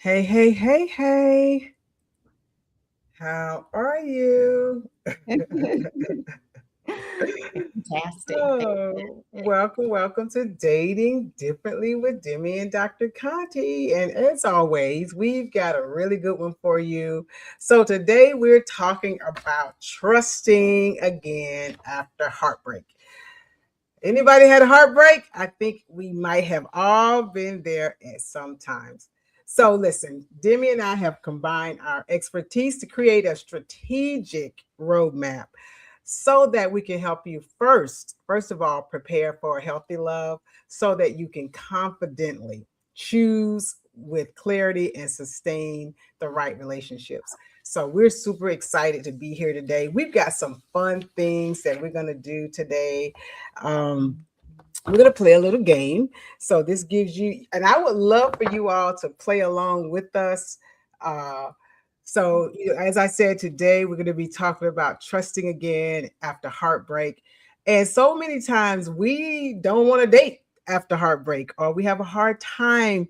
Hey, hey, hey, hey. How are you? Fantastic. Oh, welcome to Dating Differently with Demi and Dr. Conti. And as always, we've got a really good one for you. So today we're talking about trusting again after heartbreak. Anybody had a heartbreak? I think we might have all been there at some times. So, listen, Demi and I have combined our expertise to create a strategic roadmap so that we can help you first of all, prepare for a healthy love so that you can confidently choose with clarity and sustain the right relationships. So we're super excited to be here today. We've got some fun things that we're going to do today. Um, we're going to play a little game. So this gives you, and I would love for you all to play along with us. Uh, as I said today, we're going to be talking about trusting again after heartbreak. And so many times we don't want to date after heartbreak, or we have a hard time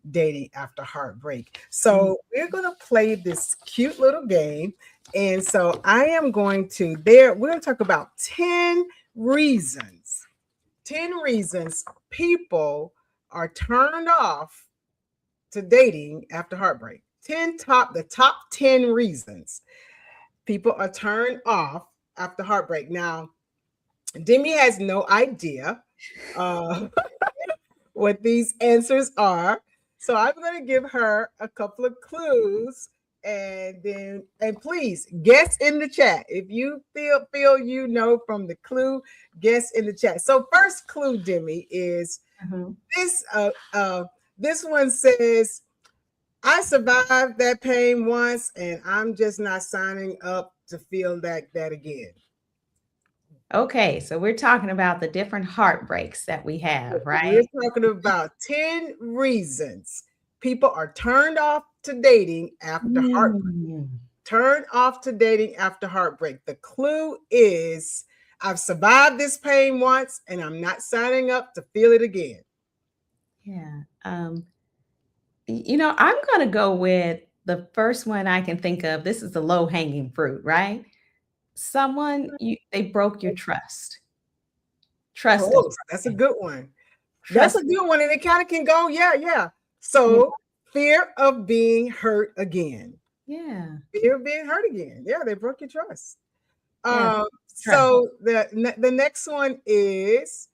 dating after heartbreak. Mm. So we're going to play this cute little game. And so I am going to there, we're going to talk about 10 reasons 10 reasons people are turned off to dating after heartbreak. The top 10 reasons people are turned off after heartbreak. Now, Demi has no idea uh, what these answers are. So I'm going to give her a couple of clues and please guess in the chat if you feel you know from the clue. Guess in the chat. So first clue, Demi, is Mhm. this this one says, I survived that pain once and I'm just not signing up to feel that again. Okay, so we're talking about the different heartbreaks that we have, We're right? talking about 10 reasons people are turned off to dating after heartbreak. Mm. Turned off to dating after heartbreak. The clue is, I've survived this pain once and I'm not signing up to feel it again. Yeah. I'm going to go with the first one I can think of. This is the low hanging fruit, right? They broke your trust. Trust is Close. That's a broken. good one. That's a Trust. good one. And it kind of can go, yeah, yeah. Yeah. So, fear of being hurt again. Yeah. Fear of being hurt again. Yeah, they broke your trust. Yeah. Trust. So the next one is,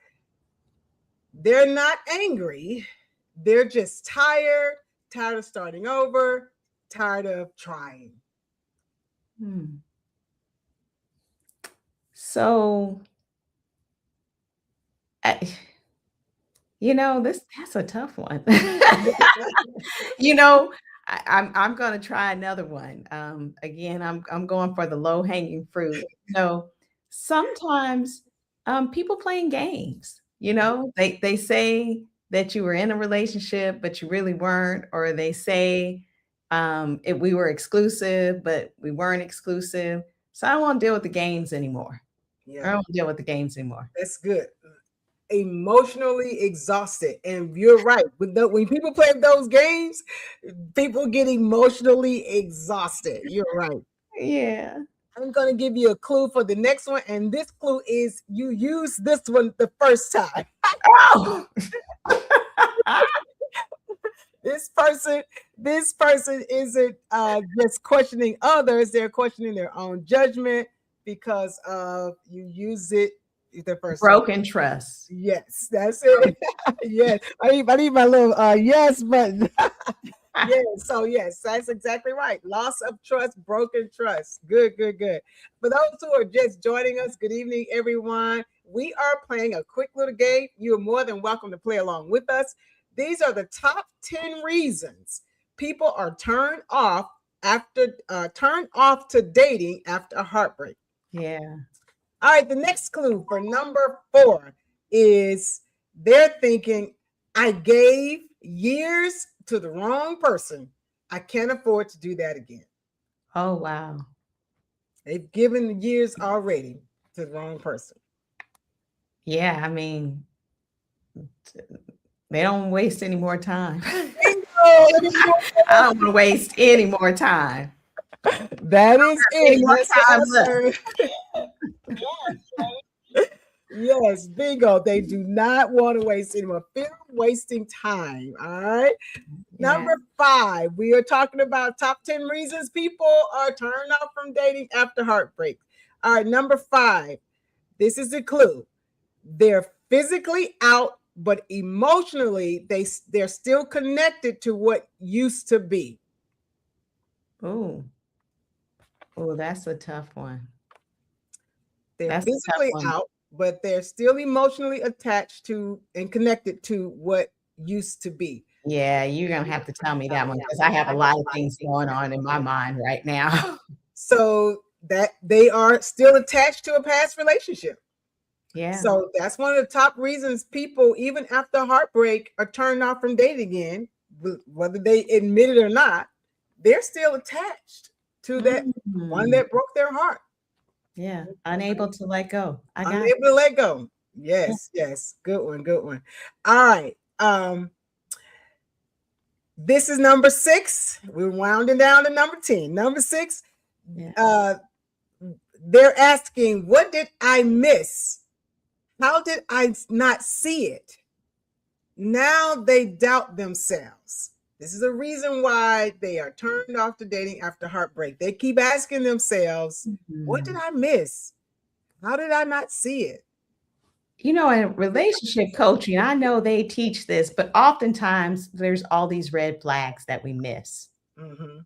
they're not angry. They're just tired of starting over, tired of trying. Hmm. So, I, that's a tough one. You know, I'm gonna try another one. Again, I'm going for the low hanging fruit. Sometimes people playing games. They say that you were in a relationship, but you really weren't, or they say we were exclusive, but we weren't exclusive. So I don't want to deal with the games anymore. I Yeah, don't want to deal with the games anymore. that's good. Emotionally exhausted. And you're right. When people play those games, people get emotionally exhausted. You're right. Yeah. I'm going to give you a clue for the next one. And this clue is, you use this one the first time. Oh. This person, this person isn't just questioning others, they're questioning their own judgment because of you use it the first time. Broken trust. Yes, that's it. Yes. I need my little yes button. Yes, so yes, that's exactly right. Loss of trust, broken trust. Good, good, good. For those who are just joining us, good evening, everyone. We are playing a quick little game. You are more than welcome to play along with us. These are the top 10 reasons people are turned off to dating after a heartbreak. Yeah. All right, the next clue for number 4 is, they're thinking, I gave years to the wrong person. I can't afford to do that again. Oh, wow. They've given years already to the wrong person. Yeah, I mean, they don't waste any more time. Oh, look at I don't want to waste any more time. that is Any it. more That's the time left. answer. Yes, bingo. They do not want to waste any more. Fear of wasting time. All right. Yeah. Number five, we are talking about top 10 reasons people are turned off from dating after heartbreak. All right, number five, this is a clue. They're physically out, but emotionally, they're still connected to what used to be. Oh, oh, that's a tough one. They're That's a tough physically one. out, but they're still emotionally attached to and connected to what used to be. Yeah, you're gonna have to tell me that one because I have a lot of things going on in my mind right now. So that they are still attached to a past relationship. Yeah. So that's one of the top reasons people, even after heartbreak, are turned off from dating again, whether they admit it or not. They're still attached to that one Mm. that broke their heart, Yeah. Unable to let go. I got it. unable to let go. Yeah. Yes, yes, good one, good one. All right, this is number six. We're rounding down to number 10. Number six, Yeah. uh, they're asking, "What did I miss? How did I not see it?" Now they doubt themselves. This is a reason why they are turned off to dating after heartbreak. They keep asking themselves, "What did Mhm. I miss? How did I not see it?" In relationship coaching, I know they teach this, but oftentimes there's all these red flags that we miss. Mm-hmm.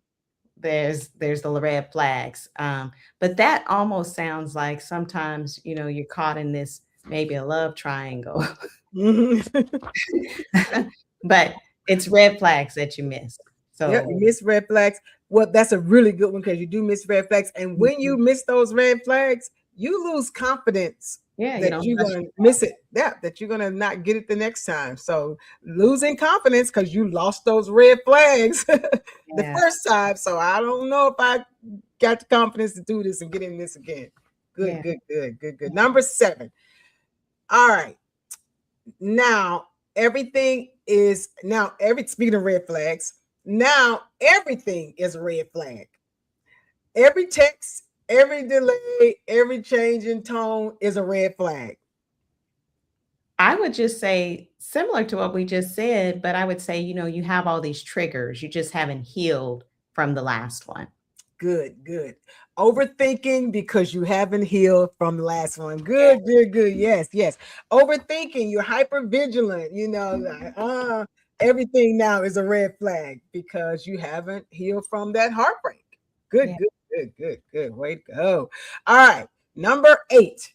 There's the red flags. But that almost sounds like sometimes, you're caught in this maybe a love triangle, Mm-hmm. but it's red flags that you miss. Yep, you So miss red flags. Well, that's a really good one because you do miss red flags. And when mhm. you miss those red flags, you lose confidence Yeah, you that don't you're trust gonna miss it. Yeah, that you're gonna not get it the next time. So losing confidence because you lost those red flags the yeah, first time. So I don't know if I got the confidence to do this and get in this again. Good, yeah. good, good, good, good. Number seven. All right. Now every speaking of red flags, now everything is a red flag. Every text, every delay, every change in tone is a red flag. I would just say similar to what we just said, but I would say, you have all these triggers. You just haven't healed from the last one. Good, good. Overthinking because you haven't healed from the last one. Yeah. Good, good, good. Yes, yes. Overthinking, you're hyper vigilant, like, everything now is a red flag because you haven't healed from that heartbreak. Good, Yeah. good, good, good, good. Way to go. All right. Number eight.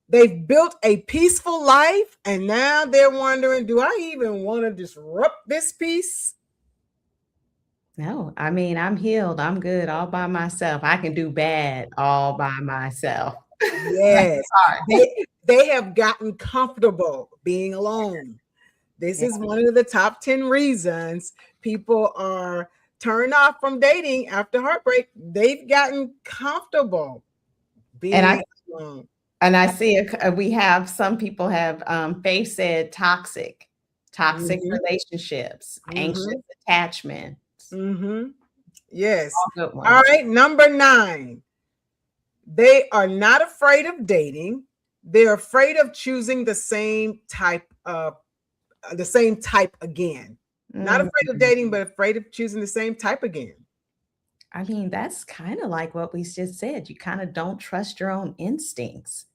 They've built a peaceful life and now they're wondering, do I even want to disrupt this peace? No, I mean, I'm healed. I'm good all by myself. I can do bad all by myself. That's Yes. hard. They have gotten comfortable being alone. This Yeah. is one of the top 10 reasons people are turned off from dating after heartbreak. They've gotten comfortable And being I alone. and I see we have some people have Faith said toxic Hmm. relationships, anxious Hmm. attachments, Hmm. Yes. all good All ones. right. Number nine. They are not afraid of dating. They're afraid of choosing the same type again. Not Mm, afraid of dating, but afraid of choosing the same type again. I mean, that's kind of like what we just said. You kind of don't trust your own instincts.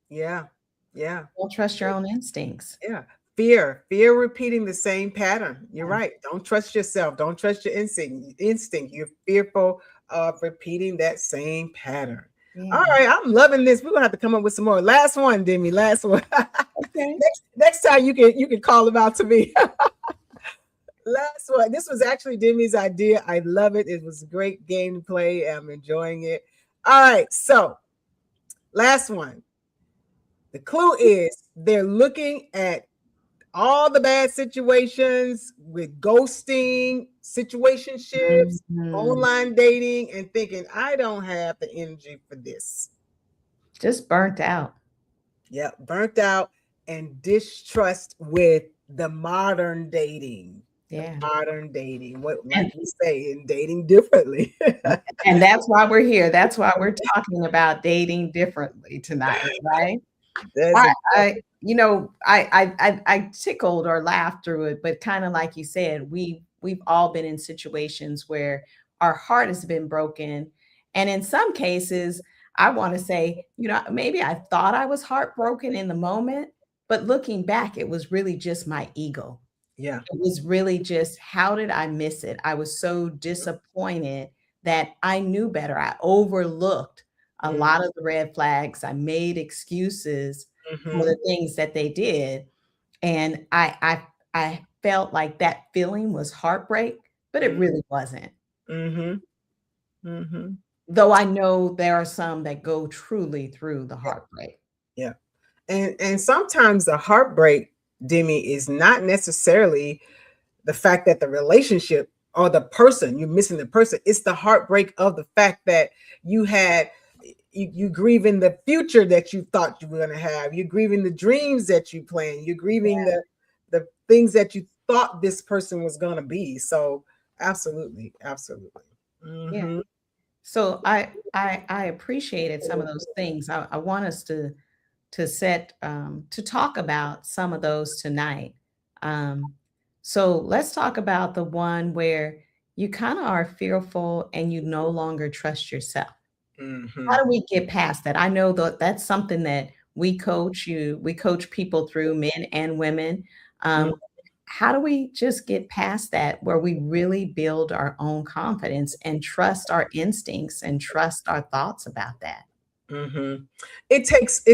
Yeah. Yeah. Don't trust your own instincts. Yeah. Fear repeating the same pattern. You're right. Don't trust yourself. Don't trust your instinct. You're fearful of repeating that same pattern. All Yeah. right, I'm loving this. We're gonna have to come up with some more. Last one, Demi. Last one. Okay. Next time you can call them out to me. Last one. This was actually Demi's idea. I love it. It was a great game to play. I'm enjoying it. All right, so last one. The clue is they're looking at all the bad situations with ghosting, situationships, Mhm. online dating, and thinking, I don't have the energy for this. Just burnt out. Yep, burnt out and distrust with the modern dating. Yeah. Modern dating, what And like we say, in dating differently. and that's why we're here. That's why we're talking about dating differently tonight, right? That's I a I tickled or laughed through it, but kind of like you said, we've all been in situations where our heart has been broken. And in some cases, I want to say, maybe I thought I was heartbroken in the moment, but looking back, it was really just my ego. yeah. It was really just, how did I miss it? I was so disappointed that I knew better. I overlooked a Mm, lot of the red flags. I made excuses for mhm, the things that they did. And I felt like that feeling was heartbreak, but it mm, really wasn't. mhm, mhm. Though I know there are some that go truly through the heartbreak. Yeah. And sometimes the heartbreak, Demi, is not necessarily the fact that the relationship or the person, you're missing the person. It's the heartbreak of the fact that you had you grieving the future that you thought you were gonna have. You're grieving the dreams that you planned. You're grieving the things that you thought this person was gonna be. So absolutely, absolutely. Yeah. Mm-hmm. So I appreciated some of those things. I want us to talk about some of those tonight. Um, so let's talk about the one where you kind of are fearful and you no longer trust yourself. Mm-hmm. How do we get past that? I know that that's something that we coach people through, men and women. Mm-hmm. Um, how do we just get past that where we really build our own confidence and trust our instincts and trust our thoughts about that? Mm-hmm. It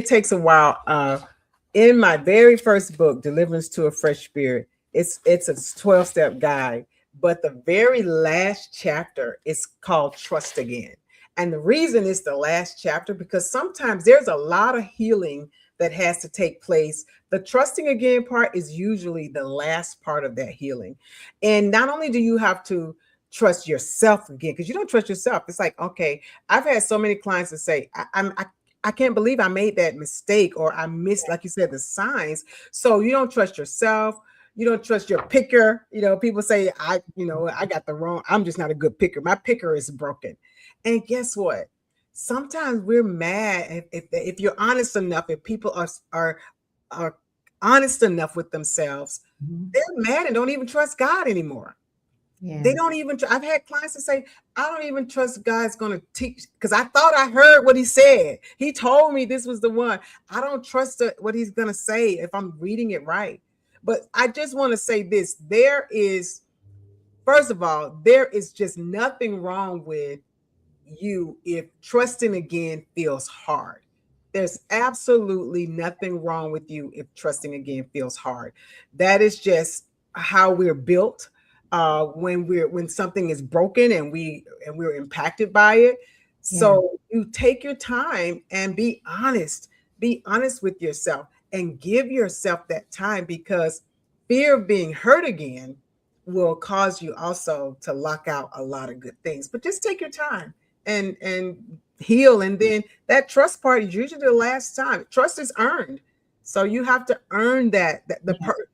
takes a while. In my very first book, Deliverance to a Fresh Spirit, it's a 12-step guide, but the very last chapter is called Trust Again. And the reason it's the last chapter because sometimes there's a lot of healing that has to take place. The trusting again part is usually the last part of that healing. And not only do you have to trust yourself again, because you don't trust yourself. It's like, okay, I've had so many clients that say, I can't believe I made that mistake or I missed, like you said, the signs. So you don't trust yourself. You don't trust your picker. People say, I got the wrong, I'm just not a good picker. My picker is broken. And guess what? Sometimes we're mad if you're honest enough, if people are honest enough with themselves, Mhm. they're mad and don't even trust God anymore. Yeah. They don't even. I've had clients that say, "I don't even trust God's going to teach because I thought I heard what He said. He told me this was the one. I don't trust what He's going to say if I'm reading it right." But I just want to say this: first of all, there is just nothing wrong with you if trusting again feels hard. There's absolutely nothing wrong with you if trusting again feels hard. That is just how we're built. When something is broken and we're impacted by it. Yeah. So you take your time and be honest. Be honest with yourself and give yourself that time because fear of being hurt again will cause you also to lock out a lot of good things. But just take your time and heal, and then that trust part is usually the last time. Trust is earned, so you have to earn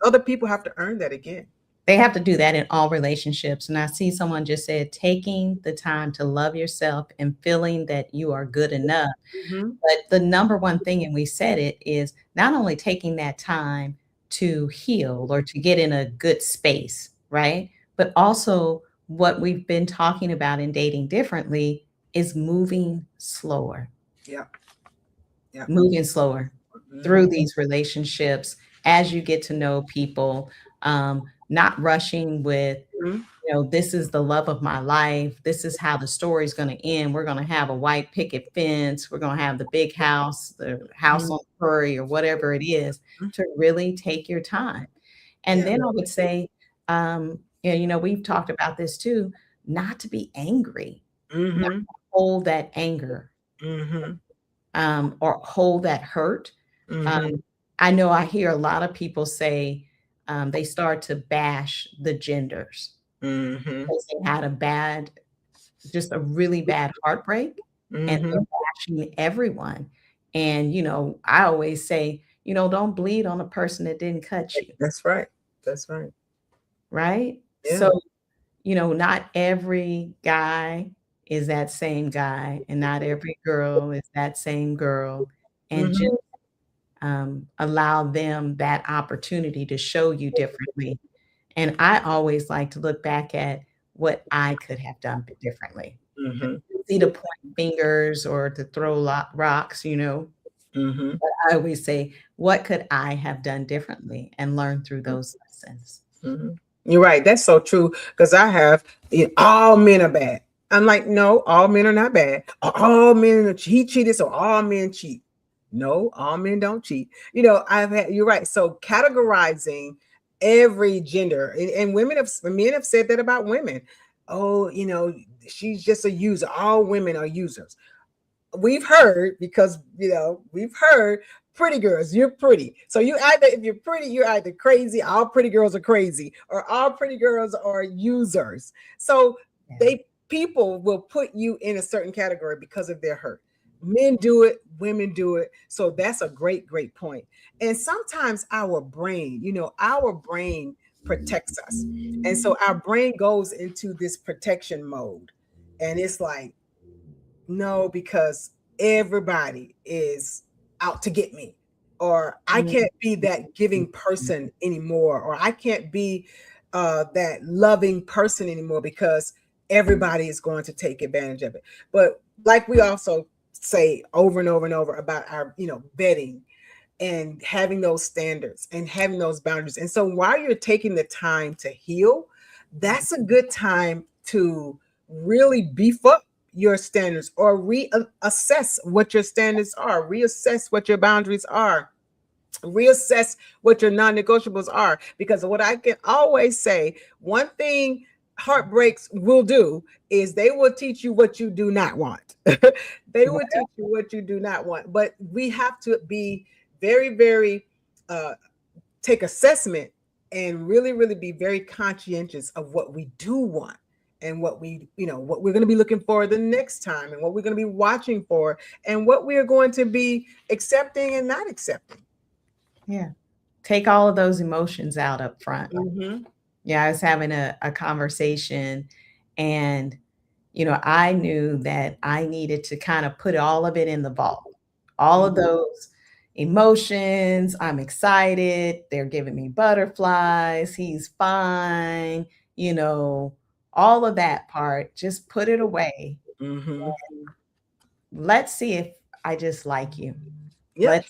other people have to earn that again. They have to do that in all relationships. And I see someone just said taking the time to love yourself and feeling that you are good enough. Mm-hmm. But the number one thing, and we said it, is not only taking that time to heal or to get in a good space, right? But also what we've been talking about in dating differently is Yeah. Yeah. moving slower Mm-hmm. through these relationships as you get to know people, not rushing with, this is the love of my life. This is how the story's going to end. We're going to have a white picket fence. We're going to have the big house, the house Mm-hmm. on the prairie, or whatever it is, to really take your time. And Yeah. then I would say, we've talked about this too, not to be angry, not Mm-hmm. to hold that anger, Mm-hmm. or hold that hurt. Mm-hmm. Um, I know I hear a lot of people say they start to bash the genders Mm-hmm. because they had just a really bad heartbreak, and Mm-hmm. they're bashing everyone. And, I always say, don't bleed on a person that didn't cut you, That's right. That's right. right? Yeah. So, not every guy is that same guy, and not every girl is that same girl. And just Mm-hmm. allow them that opportunity to show you differently. And I always like to look back at what I could have done differently. Mm-hmm. See to point fingers or to throw rocks, Mm-hmm. but I always say, what could I have done differently and learn through those lessons? Mhm. You're right. That's so true. Because I have all men are bad. I'm like, no, all men are not bad. All men he cheated, so all men cheat. No, all men don't cheat. I've had. You're right. So categorizing every gender, and men have said that about women. Oh, she's just a user. All women are users. We've heard, because we've heard, pretty girls, you're pretty, so you either, if you're pretty, you're either crazy, all pretty girls are crazy, or all pretty girls are users. So Yeah. they people will put you in a certain category because of their hurt. Men do it, women do it. So that's a great point. And sometimes our brain protects us, and so our brain goes into this protection mode, and it's like, no, because everybody is out to get me, or I Mhm. can't be that giving person anymore, or I can't be that loving person anymore because everybody is going to take advantage of it. But like we also say over and over and over about our, vetting and having those standards and having those boundaries. And so while you're taking the time to heal, that's a good time to really beef up your standards, or reassess what your standards are, reassess what your boundaries are, reassess what your non-negotiables are. Because what I can always say, one thing heartbreaks will do is they will teach you what you do not want. They will teach you what you do not want. But we have to be very, very uh, take assessment, and really, really be very conscientious of what we do want, and what we're going to be looking for the next time, and what we're going to be watching for, and what we are going to be accepting and not accepting. Yeah. Take all of those emotions out up front. Mm-hmm. Yeah, I was having a conversation, and I knew that I needed to kind of put all of it in the vault. All of those emotions, I'm excited, they're giving me butterflies, he's fine, you know, all of that part, just put it away. Mm-hmm. Let's see if I just like you. Yep.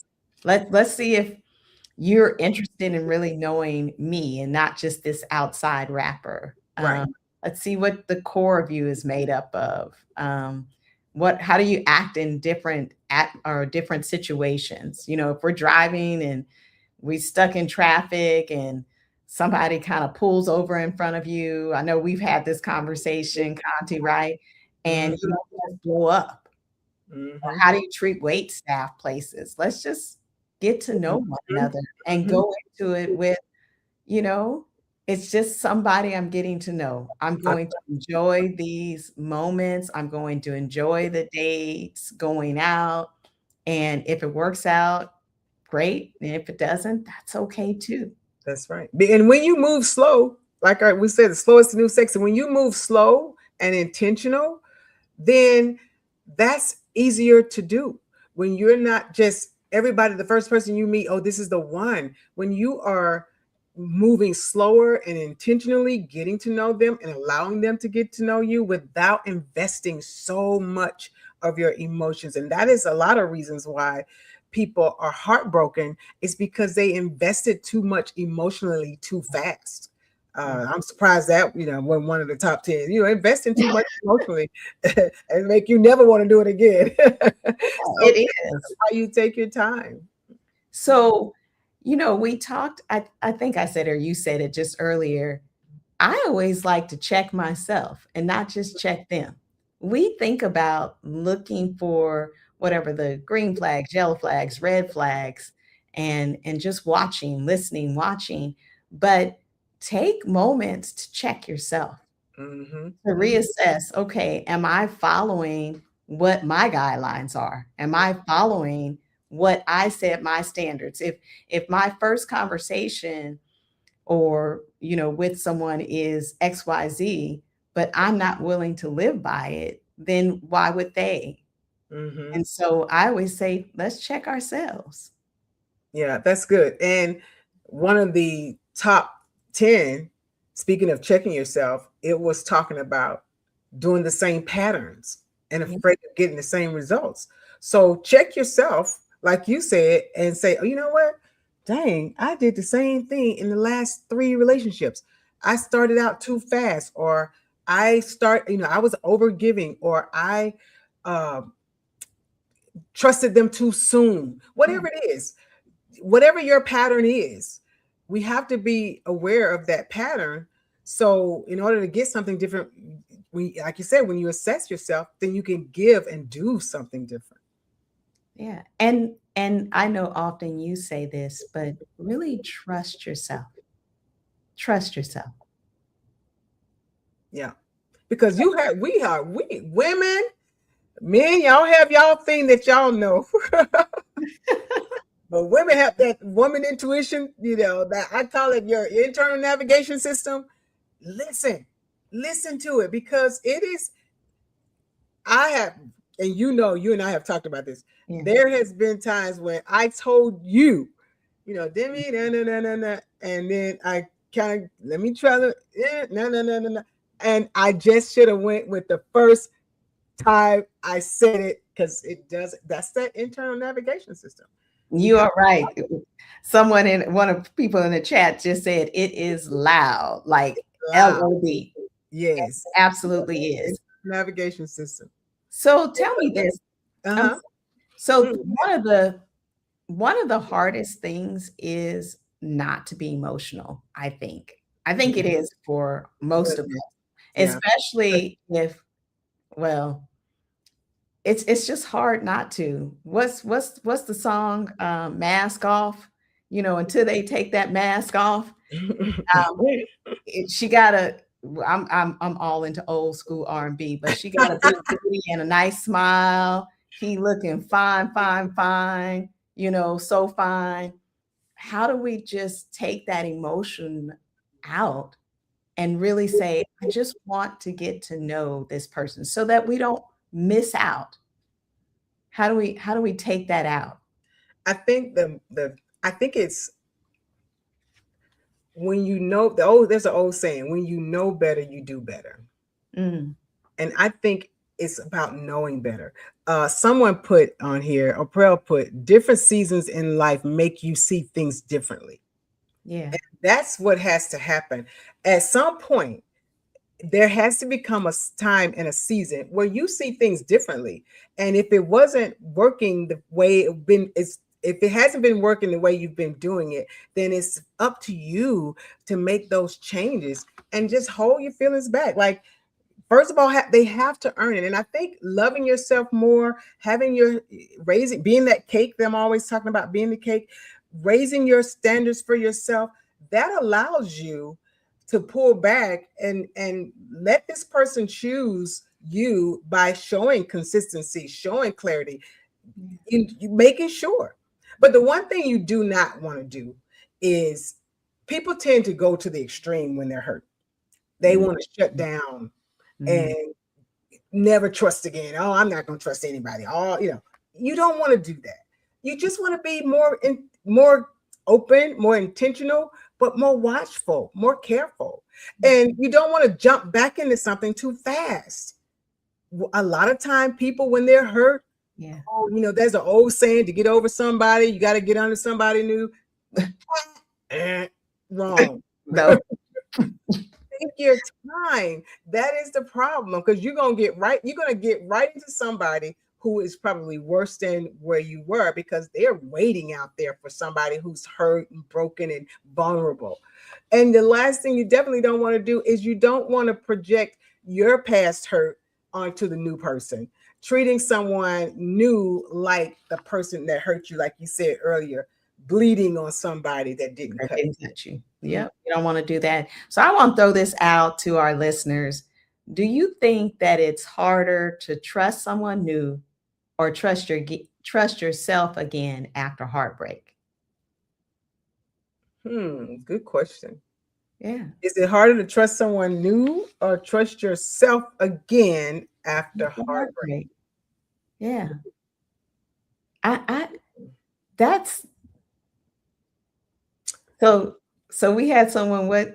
Let's let's see if you're interested in really knowing me and not just this outside wrapper. Right. Let's see what the core of you is made up of. How do you act in different situations? If we're driving and we stuck in traffic and somebody kind of pulls over in front of you. I know we've had this conversation, Conti, right? And you Mm-hmm. don't just blow up. Mm-hmm. How do you treat wait staff places? Let's just get to know one another and Mm-hmm. go into it with, you know, it's just somebody I'm getting to know. I'm going to enjoy these moments. I'm going to enjoy the dates, going out. And if it works out, great. And if it doesn't, that's okay too. That's right. And when you move slow, like we said, the slowest the new sexy. When you move slow and intentional, then that's easier to do. When you're not just everybody, the first person you meet, oh, this is the one. When you are moving slower and intentionally getting to know them and allowing them to get to know you without investing so much of your emotions. And that is a lot of reasons why people are heartbroken, is because they invested too much emotionally too fast. Yeah. I'm surprised that when one of the top 10, investing too much emotionally and make you never want to do it again. So It is. how you take your time. So, we talked, I think I said, or you said it just earlier. I always like to check myself and not just check them. We think about looking for whatever the green flags, yellow flags, red flags, and just watching, listening, watching, but take moments to check yourself, Mm-hmm. to Mm-hmm. reassess, okay, am I following what my guidelines are? Am I following what I set my standards? If my first conversation or, with someone is XYZ, but I'm not willing to live by it, then why would they? Hmm. And so I always say, let's check ourselves. Yeah, that's good. And one of the top 10, speaking of checking yourself, it was talking about doing the same patterns and Yeah. afraid of getting the same results. So check yourself, like you said, and say, oh, you know what? Dang, I did the same thing in the last 3 relationships. I started out too fast, or I was overgiving, or I uh, trusted them too soon. Yeah. Whatever it is, whatever your pattern is, we have to be aware of that pattern. So in order to get something different, we, like you said, when you assess yourself, then you can give and do something different. Yeah. And I know often you say this, but really trust yourself. Trust yourself. Yeah, because we women, men, y'all have y'all thing that y'all know. But women have that woman intuition, that I call it your internal navigation system. Listen, listen to it, because it is, I have, and you and I have talked about this. Yeah. There has been times when I told you, Demi, no, no, no, no, no, and then I kind of, let me try to, no, no, no, no, no, and I just should have went with the first time I said it, because it does. That's that internal navigation system. We You have are right. Someone in one of people in the chat just said it is loud, like loud, LOD. yes, Absolutely is. navigation system. So tell me this. Uh Um, huh. so one of the hardest things is not to be emotional, I think. I think it is for most of us, Yeah. especially if, well, it's just hard not to. What's the song, Mask Off? Until they take that mask off, um, she got a I'm all into old school R&B, but she got a big booty and a nice smile. He looking fine, fine, fine, so fine. How do we just take that emotion out and really say, I just want to get to know this person so that we don't miss out? How do we take that out? I think I think it's when there's an old saying, when you know better, you do better. Mm, And I think it's about knowing better. Someone put on here, April put, different seasons in life make you see things differently. yeah. That's what has to happen. At some point, there has to become a time and a season where you see things differently. And if it wasn't working the way if it hasn't been working the way you've been doing it, then it's up to you to make those changes and just hold your feelings back. Like, first of all, they have to earn it. And I think loving yourself more, having your raising, being that cake that I'm always talking about, being the cake, raising your standards for yourself, that allows you to pull back and let this person choose you by showing consistency, showing clarity, you making sure. But the one thing you do not want to do is, people tend to go to the extreme when they're hurt. They Mm, want to shut down and mm, never trust again. Oh, I'm not going to trust anybody. Oh, you don't want to do that. You just want to be more open, more intentional, but more watchful, more careful. And you don't want to jump back into something too fast. A lot of time, people, when they're hurt, yeah. oh, there's an old saying, to get over somebody, you got to get under somebody new. Wrong. No. Take your time. That is the problem, because you're gonna get right into somebody who is probably worse than where you were, because they're waiting out there for somebody who's hurt and broken and vulnerable. And the last thing you definitely don't want to do is, you don't want to project your past hurt onto the new person. Treating someone new like the person that hurt you, like you said earlier, bleeding on somebody that didn't That cut. didn't touch you. Mhm. Yep, you don't wanna do that. So I wanna throw this out to our listeners. Do you think that it's harder to trust someone new or trust yourself again after heartbreak? Good question. Yeah. Is it harder to trust someone new or trust yourself again after After heartbreak? heartbreak. Yeah. I that's so so we had someone, what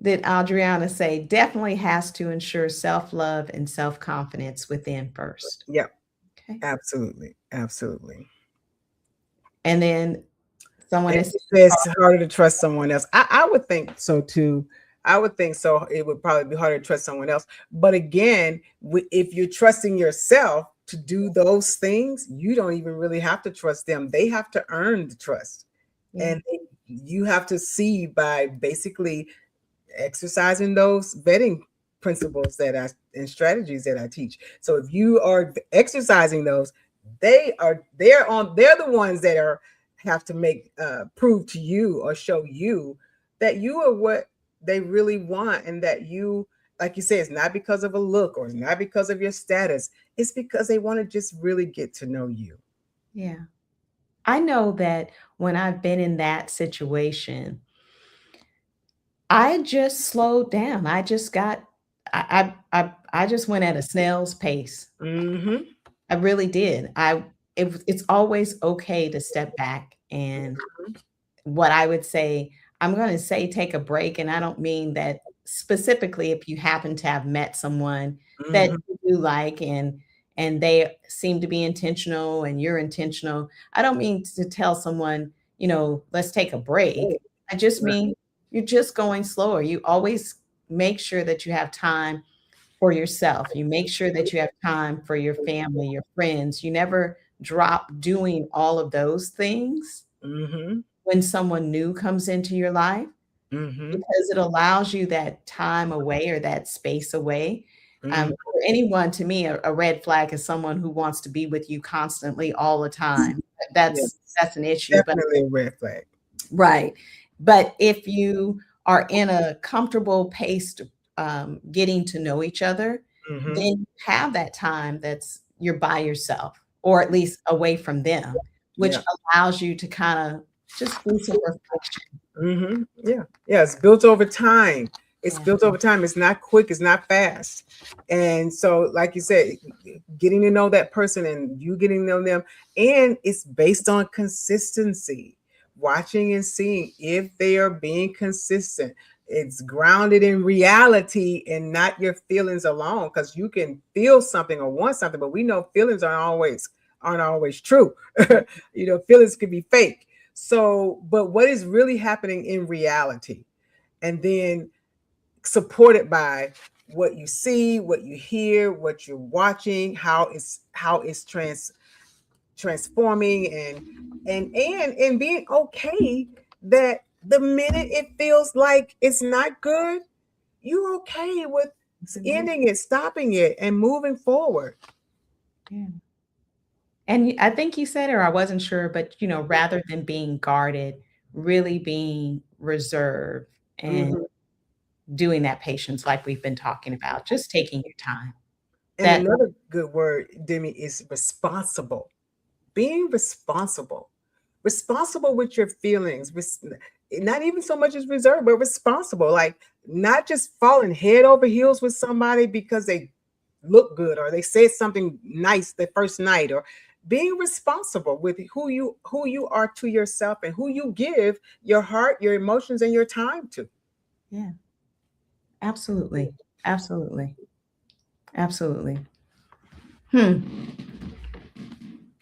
did Adriana say? Definitely has to ensure self-love and self-confidence within first. Yep, Okay. absolutely, absolutely. And then someone And is it says it's harder to trust someone else. I would think so too. I would think so. It would probably be harder to trust someone else. But again, if you're trusting yourself to do those things, you don't even really have to trust them. They have to earn the trust. yeah, And you have to see by basically exercising those vetting principles that I and strategies that I teach. So if you are exercising those, they're the ones that are have to make prove to you or show you that you are what they really want, and that you, like you say, it's not because of a look or it's not because of your status. It's because they want to just really get to know you. yeah. I know that when I've been in that situation, I just slowed down. I just got I just went at a snail's pace. Mm-hmm. I really did. It's always okay to step back, and what I would say, I'm going to say take a break. And I don't mean that specifically if you happen to have met someone that Mm-hmm. you do like, and they seem to be intentional and you're intentional. I don't mean to tell someone, let's take a break. I just Right. mean you're just going slower. You always make sure that you have time for yourself. You make sure that you have time for your family, your friends. You never drop doing all of those things Mm-hmm. when someone new comes into your life, Mm-hmm. because it allows you that time away or that space away. Mm-hmm. For anyone, to me, a red flag is someone who wants to be with you constantly all the time. Yes, That's an issue. But definitely a red flag. right. But if you are in a comfortable pace, getting to know each other, Mm-hmm. then you have that time that's you're by yourself, or at least away from them, which Yeah. allows you to kind of just do some reflection. Mm-hmm. Yeah. Yeah. It's built over time. It's Yeah. built over time. It's not quick. It's not fast. And so, like you said, getting to know that person and you getting to know them, and it's based on consistency, watching and seeing if they are being consistent. It's grounded in reality and not your feelings alone, because you can feel something or want something, but we know feelings aren't always true. Feelings can be fake. So, but what is really happening in reality? And then supported by what you see, what you hear, what you're watching, how it's transforming, and being okay that the minute it feels like it's not good, you're okay with Mhm. ending it, stopping it, and moving forward. Yeah. And I think you said, or I wasn't sure, but rather than being guarded, really being reserved and Mhm. doing that patience, like we've been talking about, just taking your time. And That another good word, Demi, is responsible. Being responsible with your feelings, not even so much as reserved, but responsible. Like, not just falling head over heels with somebody because they look good or they said something nice the first night, or being responsible with who you are to yourself and who you give your heart, your emotions, and your time to. yeah, absolutely, absolutely, absolutely. Hmm.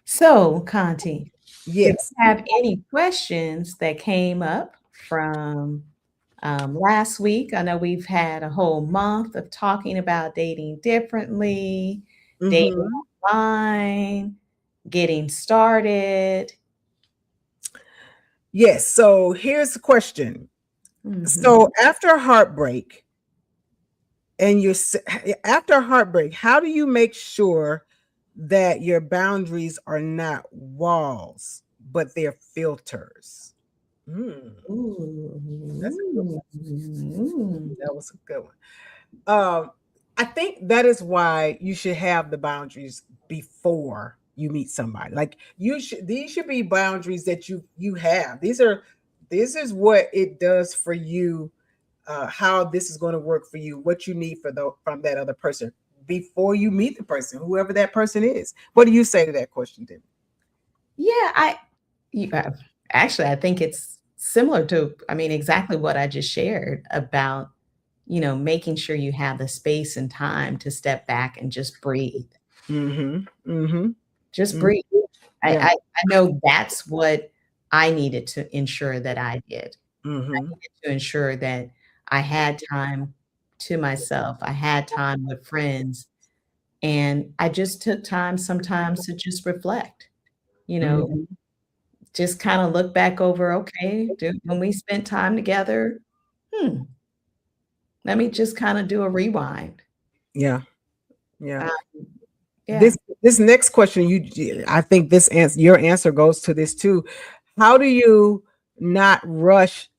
So, Conti, did Yes. you have any questions that came up from last week? I know we've had a whole month of talking about dating differently, dating Hmm. online, getting started. Yes. So here's the question. Mhm. So after heartbreak, and after heartbreak, how do you make sure that your boundaries are not walls but they're filters? Mm, that's a good Ooh. one. That was a good one. I think that is why you should have the boundaries before you meet somebody. Like, these should be boundaries that you have. This is what it does for you, how this is going to work for you, what you need from that other person before you meet the person, whoever that person is. What do you say to that question, Tim? Yeah, you, uh, actually, I think it's similar to, I mean, exactly what I just shared about, making sure you have the space and time to step back and just breathe. Mm-hmm. Mm-hmm. Just Mm-hmm. breathe. I, Yeah. I, I know that's what I needed to ensure that I did. I Mm-hmm. needed to ensure that I had time to myself. I had time with friends. And I just took time sometimes to just reflect, you know, Mm-hmm. just kind of look back over, okay, when we spent time together, hmm, let me just kind of do a rewind. Yeah. Yeah. Uh, yeah. This next question, I think this answer, your answer goes to this too. How do you not rush?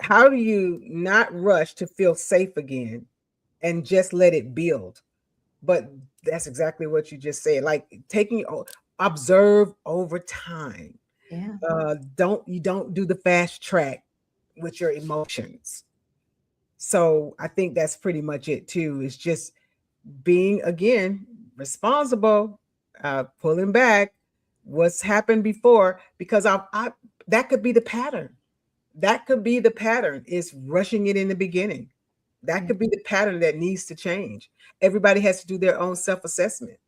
How do you not rush to feel safe again and just let it build? But that's exactly what you just said. Like observe over time. Yeah. Don't do the fast track with your emotions. So I think that's pretty much it too. It's just being again responsible, pulling back what's happened before, because I that could be the pattern. That could be the pattern is rushing it in the beginning. That Yeah. could be the pattern that needs to change. Everybody has to do their own self-assessment.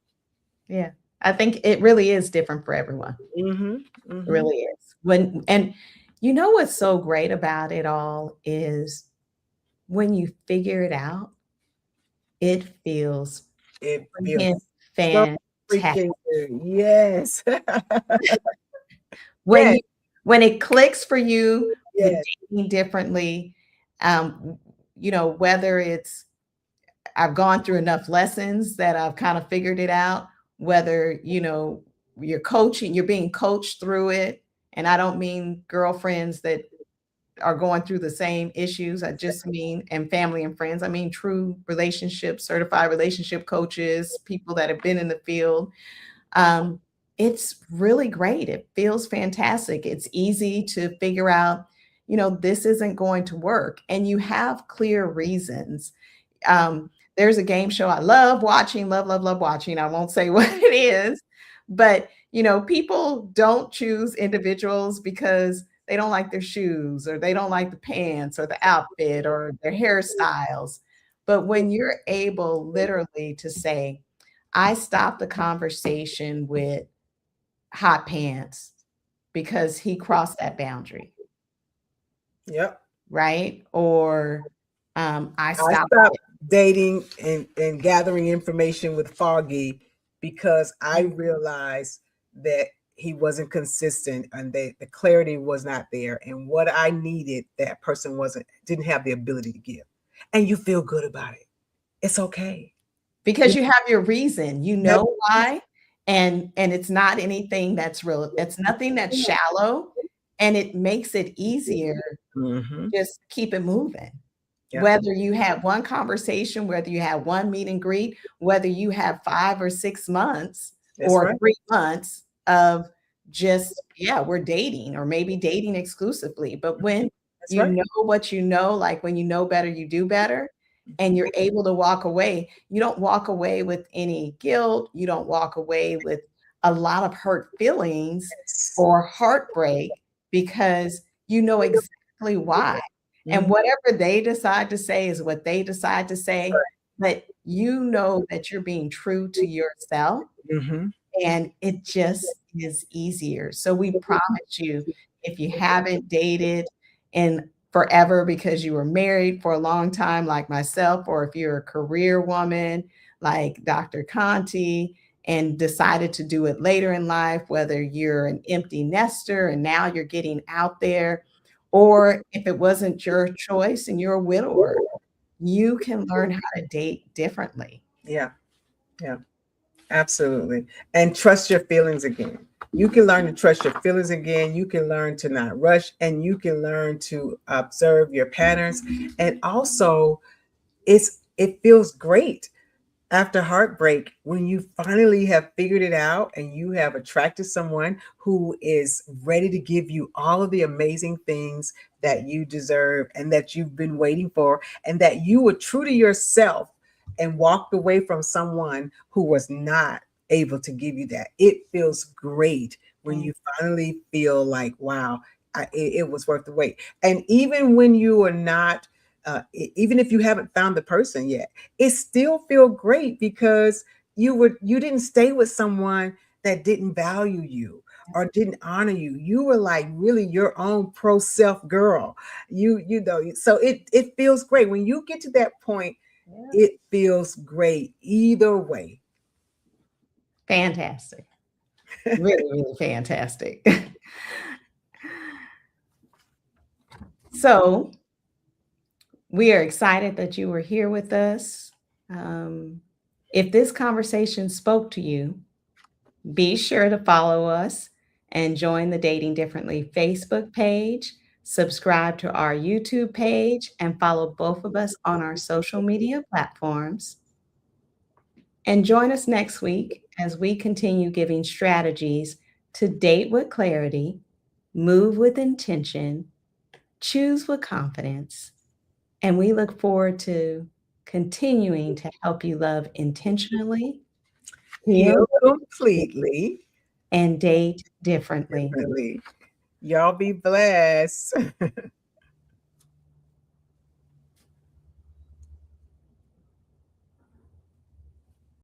Yeah. I think it really is different for everyone. Mm-hmm. It Mm-hmm. really is. And what's so great about it all is when you figure it out, it feels It feels freaking so fantastic. freaking good. Yes. When Yes. you when it clicks for you with Yes. dating differently, um, whether it's I've gone through enough lessons that I've kind of figured it out, whether, you're being coached through it. And I don't mean girlfriends that are going through the same issues. I just mean, and family and friends. I mean, true relationship, certified relationship coaches, people that have been in the field. Um, it's really great. It feels fantastic. It's easy to figure out, this isn't going to work. And you have clear reasons. There's a game show I love watching, love, love, love watching. I won't say what it is, but people don't choose individuals because they don't like their shoes or they don't like the pants or the outfit or their hairstyles. But when you're able literally to say, I stopped the conversation with hot pants because he crossed that boundary, Yep. right? Or I I stopped. stopped dating and gathering information with Foggy because I realized that he wasn't consistent and the clarity was not there. And what I needed, that person didn't have the ability to give. And you feel good about it. It's okay. Because you have your reason, you Yep. know why, and it's not anything that's real, it's nothing that's shallow, and it makes it easier Mm-hmm. to just keep it moving. Yeah. Whether you have one conversation, whether you have one meet and greet, whether you have 5 or 6 months That's or right. 3 months of just, yeah, we're dating or maybe dating exclusively, but when That's you right. know what you know, like when you know better, you do better, and you're able to walk away, you don't walk away with any guilt, you don't walk away with a lot of hurt feelings Yes. or heartbreak because you know exactly why. And Mhm. whatever they decide to say is what they decide to say, but you know that you're being true to yourself Mhm. and it just is easier. So we promise you, if you haven't dated in forever because you were married for a long time, like myself, or if you're a career woman like Dr. Conti and decided to do it later in life, whether you're an empty nester and now you're getting out there, or if it wasn't your choice and you're a widower, you can learn how to date differently. Yeah. Yeah. Absolutely. And trust your feelings again. You can learn to trust your feelings again. You can learn to not rush and you can learn to observe your patterns. And also it feels great After heartbreak, when you finally have figured it out and you have attracted someone who is ready to give you all of the amazing things that you deserve and that you've been waiting for, and that you were true to yourself and walked away from someone who was not able to give you that, it feels great when Mm. you finally feel like, wow, it was worth the wait. And even when you are not, even if you haven't found the person yet, it still feel great because you didn't stay with someone that didn't value you or didn't honor you. You were like really your own pro self girl. You know, so it feels great when you get to that point. Yeah. It feels great either way. Fantastic. Really, really fantastic. So, we are excited that you were here with us. Um, if this conversation spoke to you, be sure to follow us and join the Dating Differently Facebook page. Subscribe to our YouTube page and follow both of us on our social media platforms. And join us next week as we continue giving strategies to date with clarity, move with intention, choose with confidence. And we look forward to continuing to help you love intentionally, heal, Heal completely, and date differently. differently. Y'all be blessed.